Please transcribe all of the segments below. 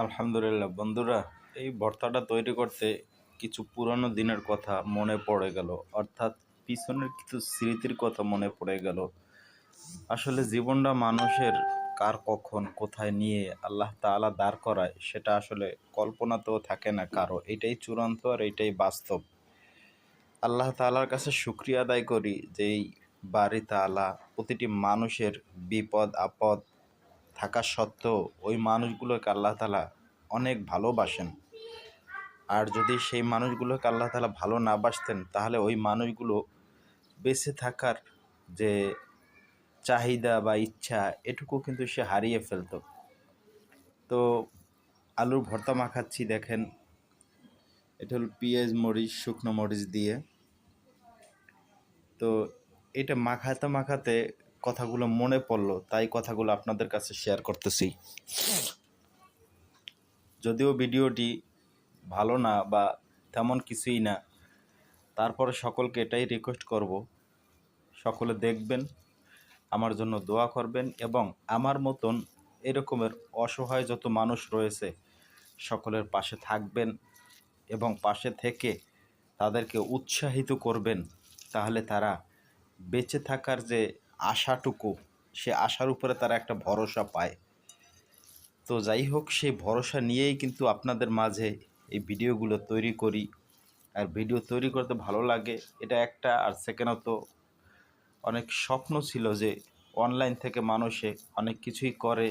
আলহামদুলিল্লাহ বন্ধুরা, এই ভর্তাটা তৈরি করতে কিছু পুরানো দিনের কথা মনে পড়ে গেল, অর্থাৎ পিছনের কিছু স্মৃতির কথা মনে পড়ে গেল। আসলে জীবনটা মানুষের কার কখন কোথায় নিয়ে আল্লাহ তাআলা দাঁড় করায় সেটা আসলে কল্পনাতেও থাকে না কারো। এটাই চূড়ান্ত আর এটাই বাস্তব। আল্লাহ তাআলার কাছে শুকরিয়া আদায় করি যে এই বাড়ি তাআলা প্রতিটি মানুষের বিপদ আপদ থাকা সত্ত্বেও ওই মানুষগুলোকে আল্লাহ তাআলা অনেক ভালোবাসেন। আর যদি সেই মানুষগুলোকে আল্লাহ তাআলা ভালো না বাসতেন তাহলে ওই মানুষগুলো বেঁচে থাকার যে চাহিদা বা ইচ্ছা এটুকু কিন্তু সে হারিয়ে ফেলতো। তো আলুর ভর্তা মাখাচ্ছি, দেখেন এটা হলো পেঁয়াজ মরিচ শুকনো মরিচ দিয়ে। তো এটা মাখাতে মাখাতে কথাগুলো মনে পড়লো, তাই কথাগুলো আপনাদের কাছে শেয়ার করতেছি। যদিও ভিডিওটি ভালো না বা তেমন কিছুই না, তারপরে সকলকে এটাই রিকোয়েস্ট করব, সকলে দেখবেন, আমার জন্য দোয়া করবেন এবং আমার মতন এরকমের অসহায় যত মানুষ রয়েছে সকলের পাশে থাকবেন এবং পাশে থেকে তাদেরকে উৎসাহিত করবেন। তাহলে তারা বেঁচে থাকার যে আশাটুকু, সে আশার উপরে তারা একটা ভরসা পায়। তো যাই হোক, সেই ভরসা নিয়েই কিন্তু আপনাদের মাঝে এই ভিডিওগুলো তৈরি করি। আর ভিডিও তৈরি করতে ভালো লাগে এটা একটা, আর সেকেন্ডত অনেক স্বপ্ন ছিল যে অনলাইন থেকে মানুষে অনেক কিছুই করে,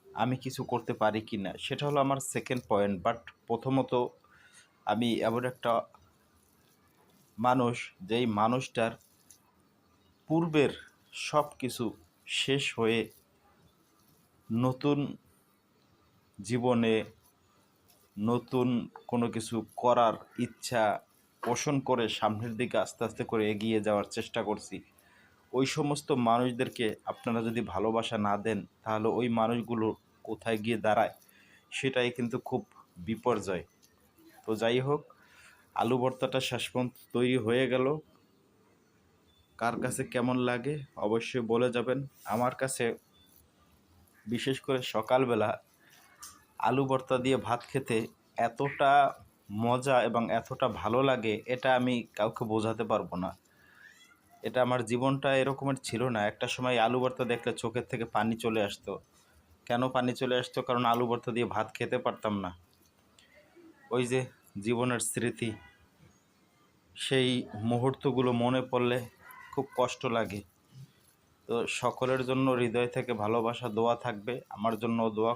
আমি কিছু করতে পারি কি না, সেটা হলো আমার সেকেন্ড পয়েন্ট। বাট প্রথমত আমি এমন একটা মানুষ যেই মানুষটার পূর্বের সব কিছু শেষ হয়ে নতুন জীবনে নতুন কোনো কিছু করার ইচ্ছা পোষণ করে সামনের দিকে আস্তে আস্তে করে এগিয়ে যাওয়ার চেষ্টা করছি। ওই সমস্ত মানুষদেরকে আপনারা যদি ভালোবাসা না দেন তাহলে ওই মানুষগুলো কোথায় গিয়ে দাঁড়ায় সেটাই কিন্তু খুব বিপর্যয়। তো যাই হোক, আলু ভর্তাটা শেষ পর্যন্ত তৈরি হয়ে গেল। কার কাছে কেমন লাগে অবশ্যই বলে যাবেন। আমার কাছে বিশেষ করে সকালবেলা আলু ভর্তা দিয়ে ভাত খেতে এতটা মজা এবং এতটা ভালো লাগে, এটা আমি কাউকে বোঝাতে পারবো না। এটা আমার জীবনটা এরকমের ছিল না। একটা সময় আলু ভর্তা দেখলে চোখের থেকে পানি চলে আসতো। কেন পানি চলে আসতো? কারণ আলু ভর্তা দিয়ে ভাত খেতে পারতাম না। ওই যে জীবনের স্মৃতি, সেই মুহূর্তগুলো মনে পড়লে খুব কষ্ট লাগে। তো সকলের জন্য হৃদয় থেকে ভালোবাসা দোয়া থাকবে, আমার জন্য দোয়া